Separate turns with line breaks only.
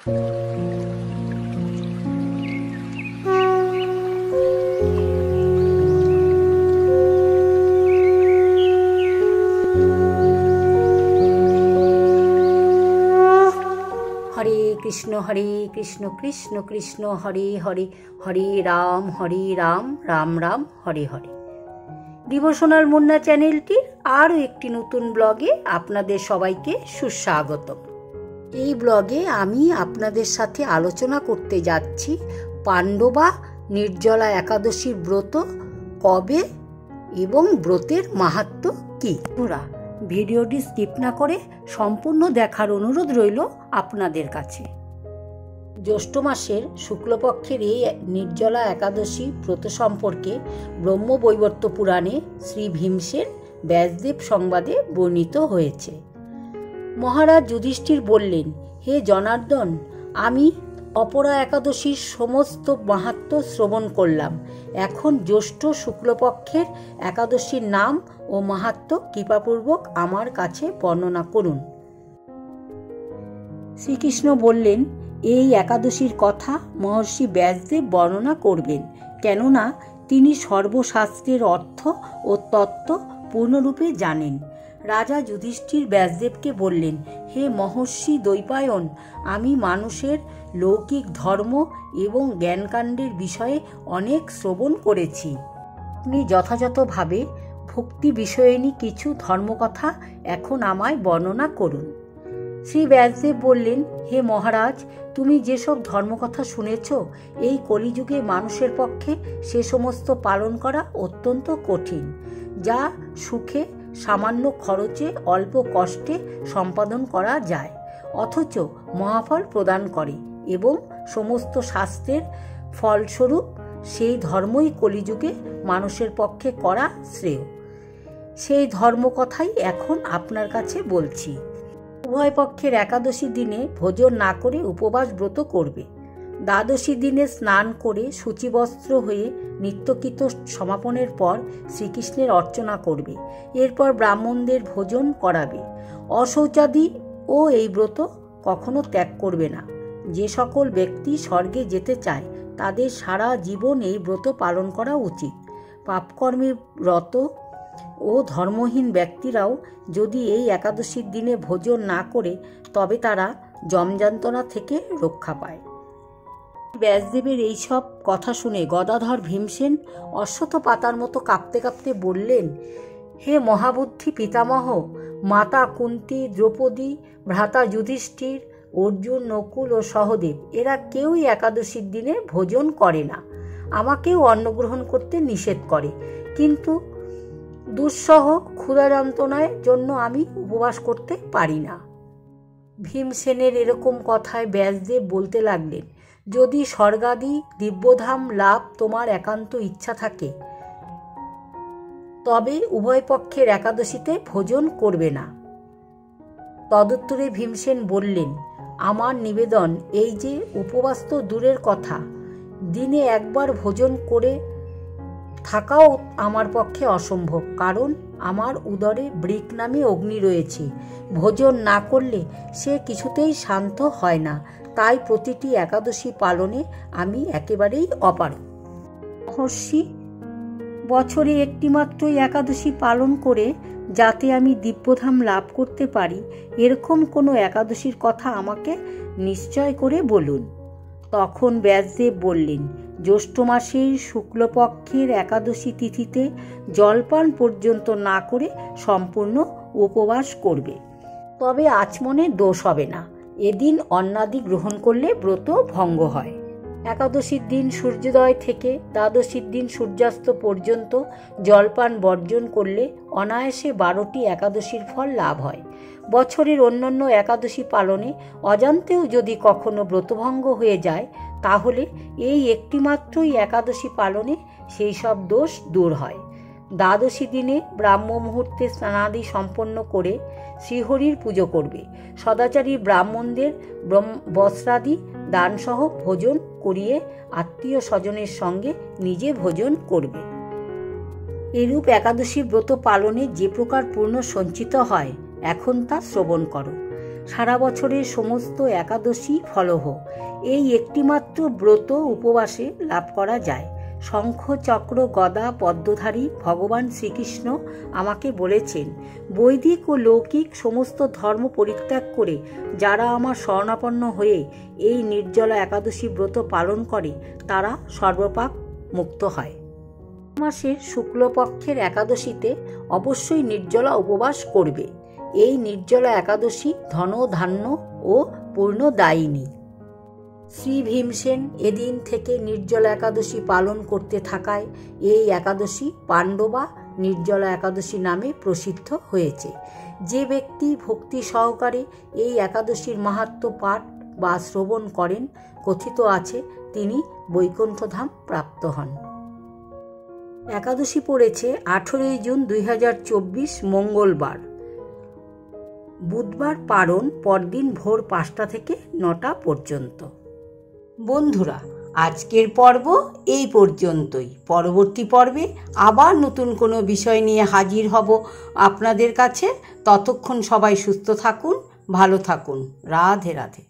হরে কৃষ্ণ কৃষ্ণ কৃষ্ণ হরে হরে, হরে Ram Ram Ram Hare Hare. Devotional Munna চ্যানেলটির আরও একটি নতুন ব্লগে আপনাদের সবাইকে সুস্বাগতম। এই ব্লগে আমি আপনাদের সাথে আলোচনা করতে যাচ্ছি পাণ্ডবা নির্জলা একাদশীর ব্রত কবে এবং ব্রতের মাহাত্ম্য কী। ভিডিওটি স্কিপ না করে সম্পূর্ণ দেখার অনুরোধ রইল আপনাদের কাছে। জ্যৈষ্ঠ মাসের শুক্লপক্ষের এই নির্জলা একাদশী ব্রত সম্পর্কে ব্রহ্মবৈবর্ত পুরাণে শ্রী ভীমসেন ব্যাসদেব সংবাদে বর্ণিত হয়েছে। মহারাজ যুধিষ্ঠির বললেন, হে জনার্দন, আমি অপরা একাদশীর সমস্ত মাহাত্ম্য শ্রবণ করলাম। এখন জ্যৈষ্ঠ শুক্লপক্ষের একাদশীর নাম ও মাহাত্ম্য কৃপাপূর্বক আমার কাছে বর্ণনা করুন। শ্রীকৃষ্ণ বললেন, এই একাদশীর কথা মহর্ষি ব্যাসদেব বর্ণনা করবেন, কেননা তিনি সর্বশাস্ত্রের অর্থ ও তত্ত্ব পূর্ণরূপে জানেন। রাজা যুধিষ্ঠির ব্যাসদেবকে বললেন, হে মহর্ষি দ্বৈপায়ন, আমি মানুষের লৌকিক ধর্ম এবং জ্ঞানকাণ্ডের বিষয়ে অনেক শ্রবণ করেছি। আপনি যথাযথভাবে ভক্তি বিষয়নী কিছু ধর্মকথা এখন আমায় বর্ণনা করুন। শ্রী ব্যাসদেব বললেন, হে মহারাজ, তুমি যেসব ধর্মকথা শুনেছ, এই কলিযুগে মানুষের পক্ষে সে সমস্ত পালন করা অত্যন্ত কঠিন, যা সুখে সামান্য খরচে অল্প কষ্টে সম্পাদন করা যায়, অথচ মহাফল প্রদান করে এবং সমস্ত শাস্ত্রের ফলস্বরূপ সেই ধর্মই কলিযুগে মানুষের পক্ষে করা শ্রেয়। সেই ধর্মকথাই এখন আপনার কাছে বলছি। উভয় পক্ষের একাদশী দিনে ভোজন না করে উপবাস ব্রত করবে। দ্বাদশী দিনে স্নান করে শুচিবস্ত্র হয়ে নিত্যকৃত সমাপনের পর শ্রীকৃষ্ণের অর্চনা করবে। এরপর ব্রাহ্মণদের ভোজন করাবে। অশৌচাদি ও এই ব্রত কখনো ত্যাগ করবে না। যে সকল ব্যক্তি স্বর্গে যেতে চায় তাদের সারা জীবন এই ব্রত পালন করা উচিত। পাপকর্মে রত ও ধর্মহীন ব্যক্তিরাও যদি এই একাদশীর দিনে ভোজন না করে তবে তারা যমযন্ত্রণা থেকে রক্ষা পায়। ব্যাসদেবের এইসব কথা শুনে গদাধর ভীমসেন অশ্বত্থ পাতার মতো কাঁপতে কাঁপতে বললেন, হে মহাবুদ্ধি পিতামহ, মাতা কুন্তী, দ্রৌপদী, ভ্রাতা যুধিষ্ঠির, অর্জুন, নকুল ও সহদেব এরা কেউই একাদশীর দিনে ভোজন করে না। আমাকেও অন্নগ্রহণ করতে নিষেধ করে, কিন্তু দুঃসহ ক্ষুধা যন্ত্রণার জন্য আমি উপবাস করতে পারি না। ভীমসেনের এরকম কথায় ব্যাসদেব বলতে লাগলেন, যদি স্বর্গাদি দিব্যধাম লাভ তোমার একান্ত ইচ্ছা থাকে তবে উভয় পক্ষের একাদশীতে ভোজন করবে না। তদুত্তরে ভীমসেন বললেন, আমার নিবেদন এই যে উপবাস তো দূরের কথা, দিনে একবার ভোজন করে থাকাও আমার পক্ষে অসম্ভব, কারণ আমার উদরে বৃক নামে অগ্নি রয়েছে। ভোজন না করলে সে কিছুতেই শান্ত হয় না, তাই প্রতিটি একাদশী পালনে আমি একেবারেই অপারগ। মহর্ষি, বছরে একটিমাত্রই একাদশী পালন করে যাতে আমি দিব্যধাম লাভ করতে পারি, এরকম কোনো একাদশীর কথা আমাকে নিশ্চয় করে বলুন। তখন ব্যাসদেব বললেন, জ্যৈষ্ঠ মাসের শুক্লপক্ষের একাদশী তিথিতে জলপান পর্যন্ত না করে সম্পূর্ণ উপবাস করবে, তবে আচমনে দোষ হবে না। এদিন অন্নাদি গ্রহণ করলে ব্রত ভঙ্গ হয়। একাদশীর দিন সূর্যোদয় থেকে দ্বাদশীর দিন সূর্যাস্ত পর্যন্ত জলপান বর্জন করলে অনায়াসে 12টি একাদশীর ফল লাভ হয়। বছরের অন্যান্য একাদশী পালনে অজান্তেও যদি কখনো ব্রতভঙ্গ হয়ে যায় তাহলে এই একটিমাত্রই একাদশী পালনে সেই সব দোষ দূর হয়। দ্বাদশী দিনে ব্রাহ্ম মুহূর্তে স্নানাদি সম্পন্ন করে শ্রীহরির পুজো করবে। সদাচারী ব্রাহ্মণদের বস্ত্রাদি দানসহ ভোজন করিয়ে আত্মীয় স্বজনের সঙ্গে নিজে ভোজন করবে। এরূপ একাদশী ব্রত পালনে যে প্রকার পূর্ণ সঞ্চিত হয় এখন তা শ্রবণ করো। সারা বছরের সমস্ত একাদশী ফলহ। এই একটিমাত্র ব্রত উপবাসে লাভ করা যায়। শঙ্খ চক্র গদা পদ্মধারী ভগবান শ্রীকৃষ্ণ আমাকে বলেছেন, বৈদিক ও লৌকিক সমস্ত ধর্ম পরিত্যাগ করে যারা আমার শরণাপন্ন হয়ে এই নির্জলা একাদশী ব্রত পালন করে তারা সর্বপাপ মুক্ত হয়। মাসের শুক্লপক্ষের একাদশীতে অবশ্যই নির্জলা উপবাস করবে। এই নির্জলা একাদশী ধন ধান্য ও পূর্ণদায়িনী। শ্রী ভীমসেন এদিন থেকে নির্জলা একাদশী পালন করতে থাকায় এই একাদশী পাণ্ডবা নির্জলা একাদশী নামে প্রসিদ্ধ হয়েছে। যে ব্যক্তি ভক্তি সহকারে এই একাদশীর মাহাত্ম্য পাঠ বা শ্রবণ করেন, কথিত আছে তিনি বৈকুণ্ঠধাম প্রাপ্ত হন। একাদশী পড়েছে 18 জুন 2024 মঙ্গলবার। বুধবার পারণ পরদিন ভোর 5টা থেকে 9টা পর্যন্ত। বন্ধুরা, আজকের পর্ব এই পর্যন্তই। পরবর্তী পর্বে আবার নতুন কোনো বিষয় নিয়ে হাজির হব আপনাদের কাছে। ততক্ষণ সবাই সুস্থ থাকুন, ভালো থাকুন। রাধে রাধে।